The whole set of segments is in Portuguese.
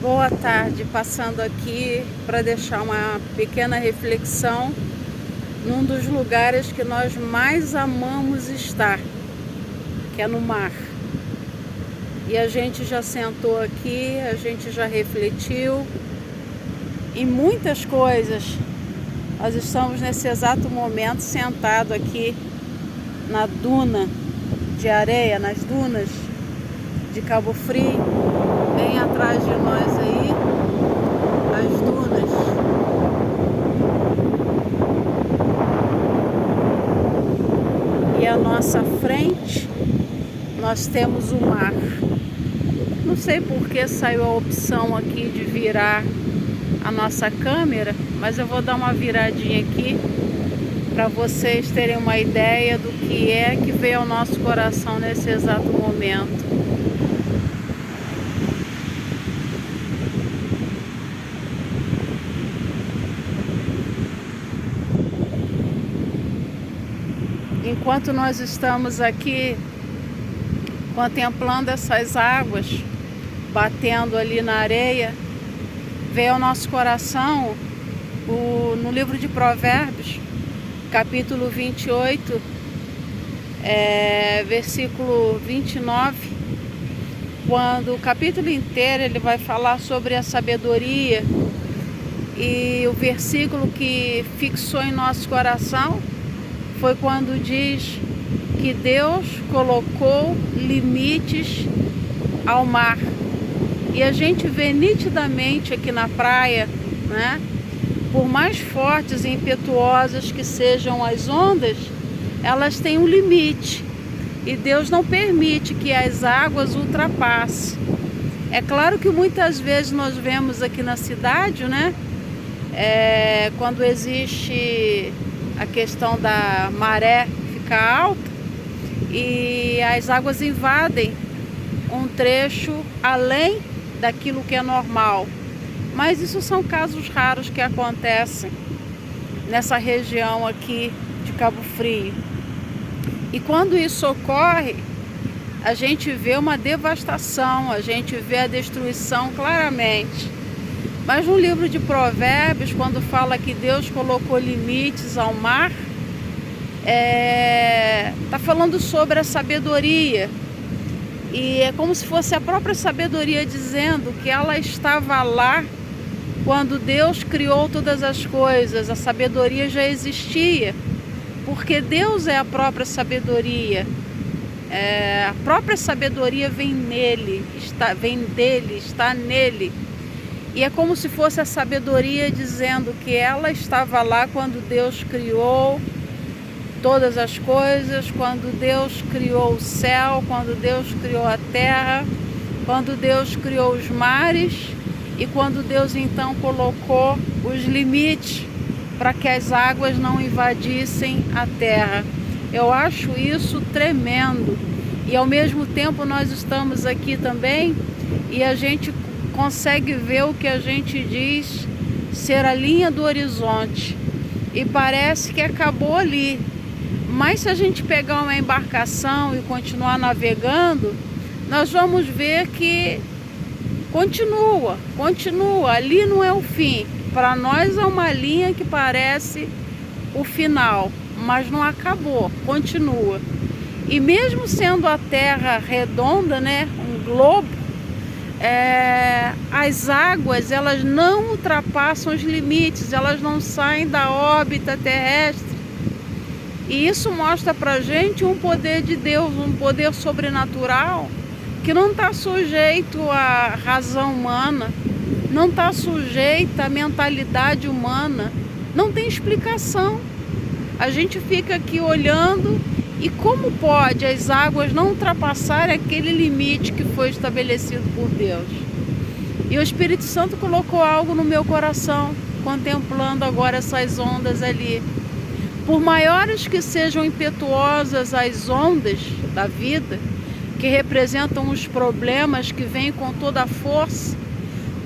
Boa tarde, passando aqui para deixar uma pequena reflexão num dos lugares que nós mais amamos estar, que é no mar. E a gente já sentou aqui, a gente já refletiu em muitas coisas. Nós estamos nesse exato momento sentado aqui na duna de areia, nas dunas de Cabo Frio, bem atrás de nós aí, as dunas. E à nossa frente nós temos o mar. Não sei por que saiu a opção aqui de virar a nossa câmera, mas eu vou dar uma viradinha aqui para vocês terem uma ideia do que é que veio ao nosso coração nesse exato momento. Enquanto nós estamos aqui contemplando essas águas batendo ali na areia, veio ao nosso coração no livro de Provérbios, capítulo 28, versículo 29, quando o capítulo inteiro ele vai falar sobre a sabedoria, e o versículo que fixou em nosso coração foi quando diz que Deus colocou limites ao mar. E a gente vê nitidamente aqui na praia, né? Por mais fortes e impetuosas que sejam as ondas, elas têm um limite. E Deus não permite que as águas ultrapassem. É claro que muitas vezes nós vemos aqui na cidade, né? Quando existe a questão da maré ficar alta e as águas invadem um trecho além daquilo que é normal. Mas isso são casos raros que acontecem nessa região aqui de Cabo Frio. E quando isso ocorre, a gente vê uma devastação, a gente vê a destruição claramente. Mas no livro de Provérbios, quando fala que Deus colocou limites ao mar, está falando sobre a sabedoria. E é como se fosse a própria sabedoria dizendo que ela estava lá quando Deus criou todas as coisas. A sabedoria já existia, porque Deus é a própria sabedoria. A própria sabedoria vem nele, vem dele, está nele. E é como se fosse a sabedoria dizendo que ela estava lá quando Deus criou todas as coisas, quando Deus criou o céu, quando Deus criou a terra, quando Deus criou os mares e quando Deus então colocou os limites para que as águas não invadissem a terra. Eu acho isso tremendo. E ao mesmo tempo nós estamos aqui também e a gente consegue ver o que a gente diz ser a linha do horizonte. E parece que acabou ali. Mas se a gente pegar uma embarcação e continuar navegando, nós vamos ver que continua. Ali não é o fim. Para nós é uma linha que parece o final, mas não acabou, continua. E mesmo sendo a Terra redonda, né, um globo, as águas elas não ultrapassam os limites, elas não saem da órbita terrestre. E isso mostra pra gente um poder de Deus, um poder sobrenatural que não está sujeito à razão humana, não está sujeito à mentalidade humana, não tem explicação. A gente fica aqui olhando e como pode as águas não ultrapassarem aquele limite que foi estabelecido por Deus? E o Espírito Santo colocou algo no meu coração, contemplando agora essas ondas ali. Por maiores que sejam impetuosas as ondas da vida, que representam os problemas que vêm com toda a força,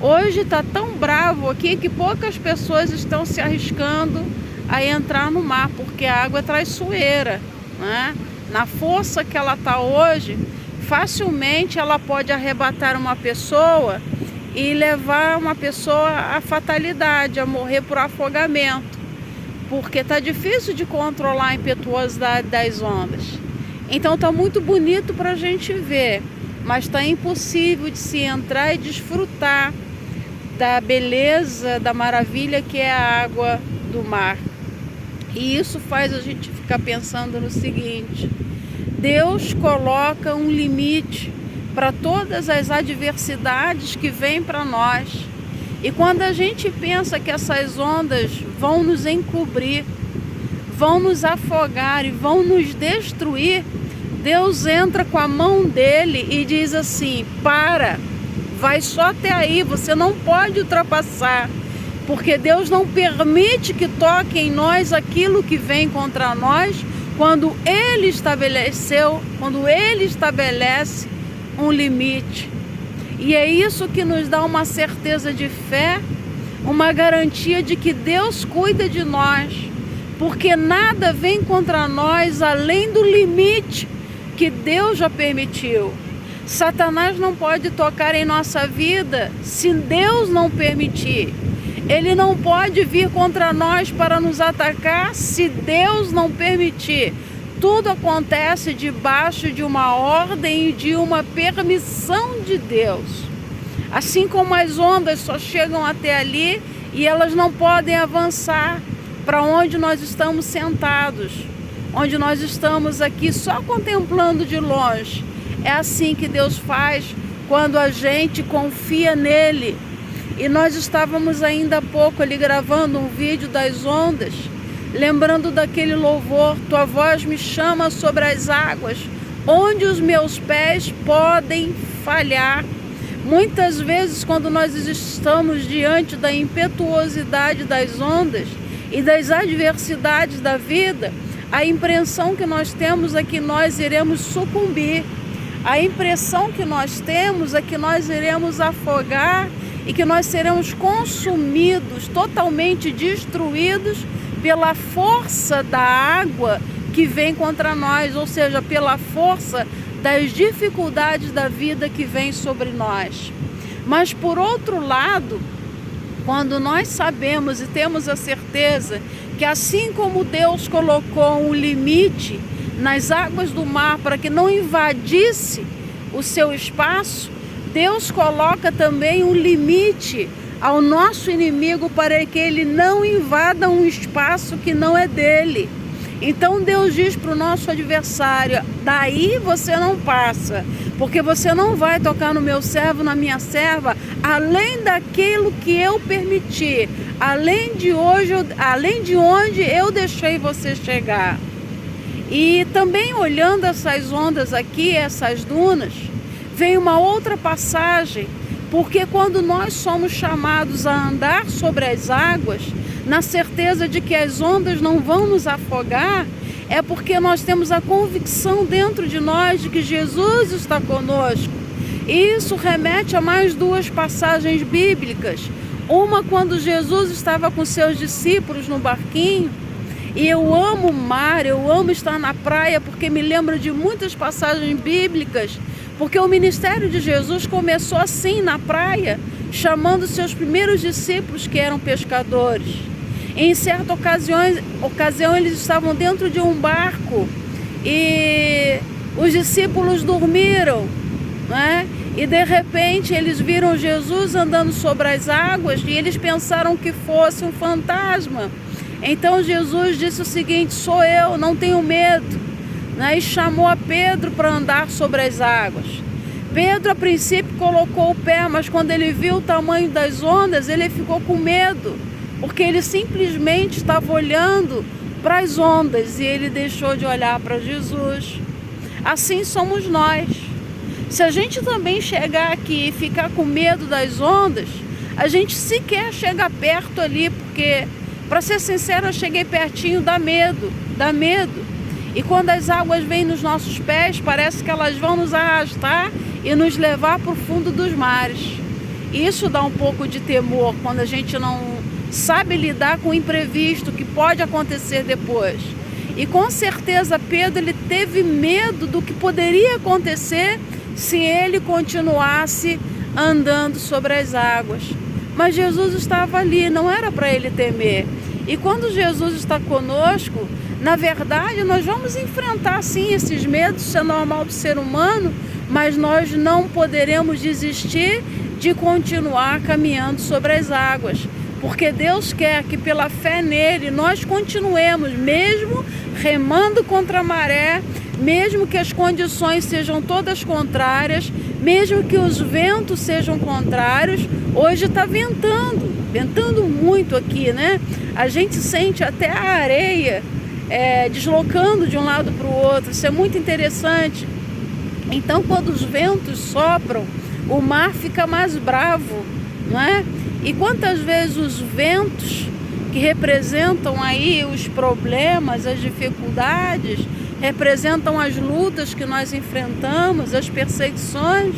hoje está tão bravo aqui que poucas pessoas estão se arriscando a entrar no mar, porque a água é traiçoeira, né? Na força que ela está hoje, facilmente ela pode arrebatar uma pessoa e levar uma pessoa à fatalidade, a morrer por afogamento, porque está difícil de controlar a impetuosidade das ondas. Então está muito bonito para a gente ver, mas está impossível de se entrar e desfrutar da beleza, da maravilha que é a água do mar. E isso faz a gente ficar pensando no seguinte: Deus coloca um limite para todas as adversidades que vêm para nós. E quando a gente pensa que essas ondas vão nos encobrir, vão nos afogar e vão nos destruir, Deus entra com a mão dele e diz assim: para, vai só até aí, você não pode ultrapassar, porque Deus não permite que toque em nós aquilo que vem contra nós, quando Ele estabelece um limite. E é isso que nos dá uma certeza de fé, uma garantia de que Deus cuida de nós, porque nada vem contra nós além do limite que Deus já permitiu. Satanás não pode tocar em nossa vida se Deus não permitir. Ele não pode vir contra nós para nos atacar se Deus não permitir. Tudo acontece debaixo de uma ordem e de uma permissão de Deus. Assim como as ondas só chegam até ali e elas não podem avançar para onde nós estamos sentados, onde nós estamos aqui só contemplando de longe. É assim que Deus faz quando a gente confia nele. E nós estávamos ainda há pouco ali gravando um vídeo das ondas, lembrando daquele louvor: tua voz me chama sobre as águas, onde os meus pés podem falhar. Muitas vezes, quando nós estamos diante da impetuosidade das ondas e das adversidades da vida, a impressão que nós temos é que nós iremos sucumbir. A impressão que nós temos é que nós iremos afogar e que nós seremos consumidos, totalmente destruídos pela força da água que vem contra nós, ou seja, pela força das dificuldades da vida que vem sobre nós. Mas por outro lado, quando nós sabemos e temos a certeza que assim como Deus colocou um limite nas águas do mar para que não invadisse o seu espaço, Deus coloca também um limite ao nosso inimigo para que ele não invada um espaço que não é dele. Então Deus diz para o nosso adversário: daí você não passa, porque você não vai tocar no meu servo, na minha serva, além daquilo que eu permiti, além de onde eu deixei você chegar. E também olhando essas ondas aqui, essas dunas, vem uma outra passagem, porque quando nós somos chamados a andar sobre as águas, na certeza de que as ondas não vão nos afogar, é porque nós temos a convicção dentro de nós de que Jesus está conosco. E isso remete a mais duas passagens bíblicas. Uma quando Jesus estava com seus discípulos no barquinho, e eu amo o mar, eu amo estar na praia, porque me lembro de muitas passagens bíblicas, porque o ministério de Jesus começou assim, na praia, chamando seus primeiros discípulos que eram pescadores. Em certa ocasião eles estavam dentro de um barco e os discípulos dormiram, né? E de repente eles viram Jesus andando sobre as águas e eles pensaram que fosse um fantasma. Então Jesus disse o seguinte: sou eu, não tenho medo, né? E chamou a Pedro para andar sobre as águas. Pedro a princípio colocou o pé, mas quando ele viu o tamanho das ondas, ele ficou com medo, porque ele simplesmente estava olhando para as ondas e ele deixou de olhar para Jesus. Assim somos nós. Se a gente também chegar aqui e ficar com medo das ondas, a gente sequer chega perto ali, porque, para ser sincero, eu cheguei pertinho, dá medo. E quando as águas vêm nos nossos pés, parece que elas vão nos arrastar e nos levar para o fundo dos mares. Isso dá um pouco de temor quando a gente não sabe lidar com o imprevisto que pode acontecer depois. E com certeza Pedro ele teve medo do que poderia acontecer se ele continuasse andando sobre as águas. Mas Jesus estava ali, não era para ele temer. E quando Jesus está conosco, na verdade, nós vamos enfrentar sim esses medos, isso é normal do ser humano, mas nós não poderemos desistir de continuar caminhando sobre as águas, porque Deus quer que pela fé nele nós continuemos, mesmo remando contra a maré, mesmo que as condições sejam todas contrárias, mesmo que os ventos sejam contrários. Hoje está ventando muito aqui, né? A gente sente até a areia deslocando de um lado para o outro, isso é muito interessante. Então, quando os ventos sopram, o mar fica mais bravo, não é? E quantas vezes os ventos, que representam aí os problemas, as dificuldades, representam as lutas que nós enfrentamos, as perseguições,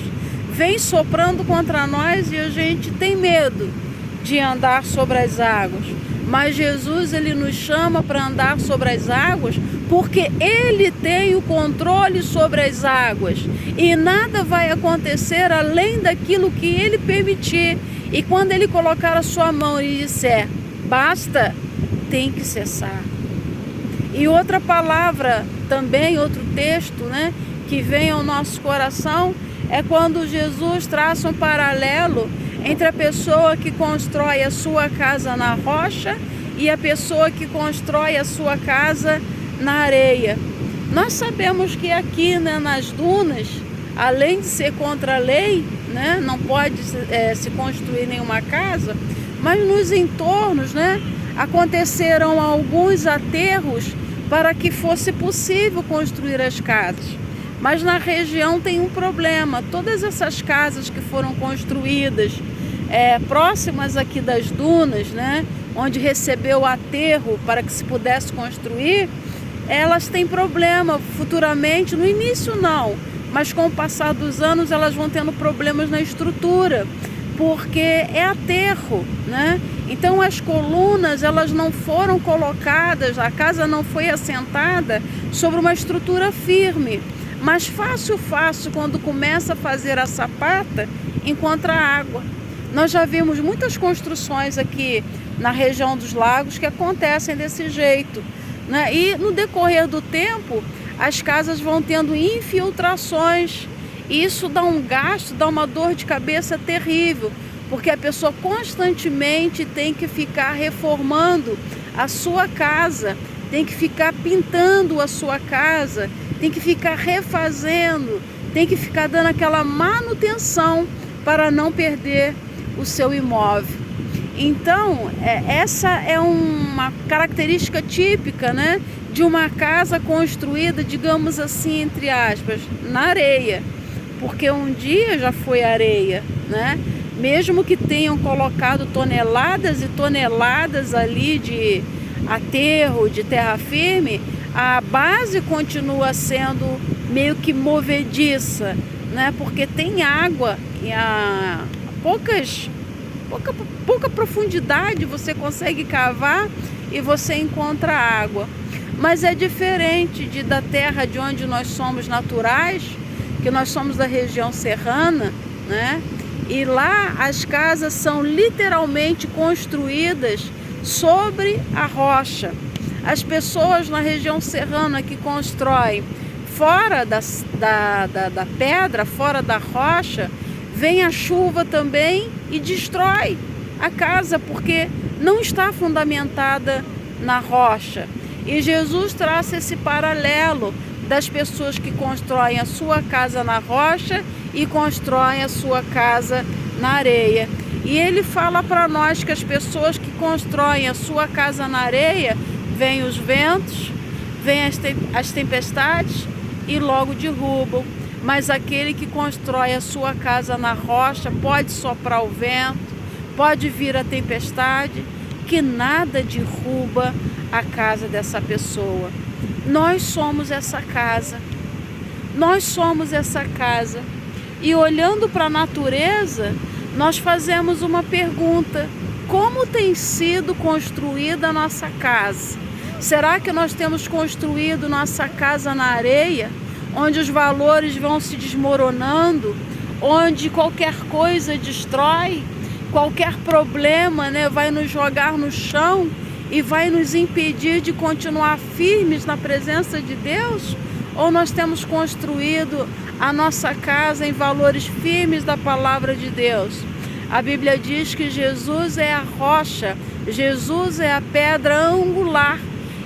vêm soprando contra nós e a gente tem medo de andar sobre as águas. Mas Jesus, ele nos chama para andar sobre as águas porque ele tem o controle sobre as águas e nada vai acontecer além daquilo que ele permitir. E quando ele colocar a sua mão e disser basta, tem que cessar. E outra palavra também, outro texto, né, que vem ao nosso coração é quando Jesus traça um paralelo entre a pessoa que constrói a sua casa na rocha e a pessoa que constrói a sua casa na areia. Nós sabemos que aqui, né, nas dunas, além de ser contra a lei, né, não pode se construir nenhuma casa, mas nos entornos, né, aconteceram alguns aterros para que fosse possível construir as casas. Mas na região tem um problema, todas essas casas que foram construídas próximas aqui das dunas, né, onde recebeu o aterro para que se pudesse construir, elas têm problema futuramente, no início não, mas com o passar dos anos elas vão tendo problemas na estrutura, porque é aterro, né? Então as colunas, elas não foram colocadas, a casa não foi assentada sobre uma estrutura firme, mas fácil, quando começa a fazer a sapata, encontra água. Nós já vimos muitas construções aqui na região dos lagos que acontecem desse jeito, né? E no decorrer do tempo, as casas vão tendo infiltrações. E isso dá um gasto, dá uma dor de cabeça terrível, porque a pessoa constantemente tem que ficar reformando a sua casa, tem que ficar pintando a sua casa, tem que ficar refazendo, tem que ficar dando aquela manutenção para não perder o seu imóvel. Então, essa é uma característica típica, né, de uma casa construída, digamos assim, entre aspas, na areia, porque um dia já foi areia, né? Mesmo que tenham colocado toneladas e toneladas ali de aterro, de terra firme, a base continua sendo meio que movediça, né? Porque tem água e a pouca profundidade você consegue cavar e você encontra água. Mas é diferente da terra de onde nós somos naturais, que nós somos da região serrana, né? E lá as casas são literalmente construídas sobre a rocha. As pessoas na região serrana que constroem fora da pedra, fora da rocha, vem a chuva também e destrói a casa, porque não está fundamentada na rocha. E Jesus traça esse paralelo das pessoas que constroem a sua casa na rocha e constroem a sua casa na areia. E ele fala para nós que as pessoas que constroem a sua casa na areia, vêm os ventos, vêm as tempestades e logo derrubam. Mas aquele que constrói a sua casa na rocha, pode soprar o vento, pode vir a tempestade, que nada derruba a casa dessa pessoa. Nós somos essa casa. Nós somos essa casa. E olhando para a natureza, nós fazemos uma pergunta: como tem sido construída a nossa casa? Será que nós temos construído nossa casa na areia, onde os valores vão se desmoronando, onde qualquer coisa destrói, qualquer problema, né, vai nos jogar no chão e vai nos impedir de continuar firmes na presença de Deus? Ou nós temos construído a nossa casa em valores firmes da palavra de Deus? A Bíblia diz que Jesus é a rocha, Jesus é a pedra angular,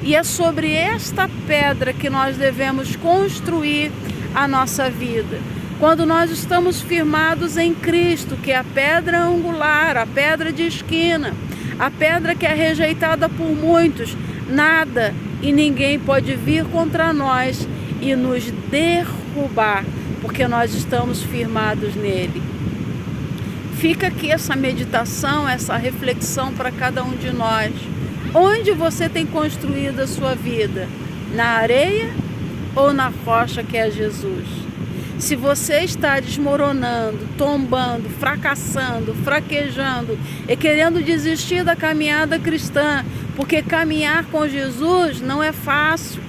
e é sobre esta pedra que nós devemos construir a nossa vida. Quando nós estamos firmados em Cristo, que é a pedra angular, a pedra de esquina, a pedra que é rejeitada por muitos, nada e ninguém pode vir contra nós e nos derrubar, porque nós estamos firmados nele. Fica aqui essa meditação, essa reflexão para cada um de nós. Onde você tem construído a sua vida? Na areia ou na rocha que é Jesus? Se você está desmoronando, tombando, fracassando, fraquejando e querendo desistir da caminhada cristã, porque caminhar com Jesus não é fácil,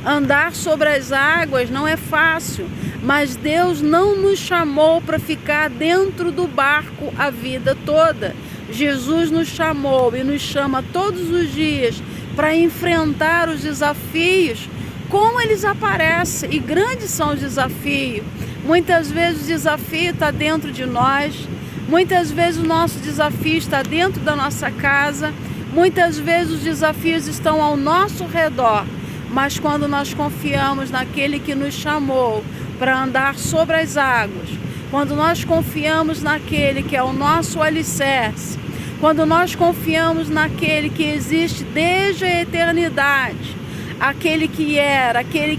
andar sobre as águas não é fácil, mas Deus não nos chamou para ficar dentro do barco a vida toda. Jesus nos chamou e nos chama todos os dias para enfrentar os desafios, como eles aparecem, e grandes são os desafios. Muitas vezes o desafio está dentro de nós, muitas vezes o nosso desafio está dentro da nossa casa, muitas vezes os desafios estão ao nosso redor, mas quando nós confiamos naquele que nos chamou para andar sobre as águas, quando nós confiamos naquele que é o nosso alicerce, quando nós confiamos naquele que existe desde a eternidade, aquele que era, aquele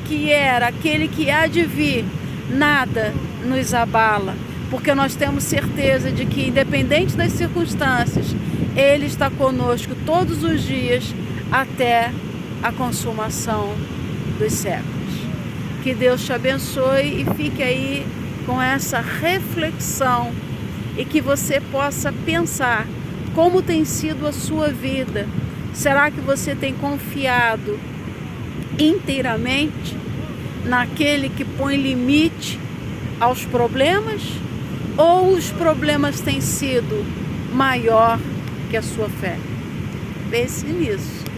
que há de vir, nada nos abala, porque nós temos certeza de que, independente das circunstâncias, Ele está conosco todos os dias até a consumação dos séculos. Que Deus te abençoe e fique aí com essa reflexão e que você possa pensar como tem sido a sua vida. Será que você tem confiado inteiramente naquele que põe limite aos problemas, ou os problemas têm sido maior que a sua fé? Pense nisso.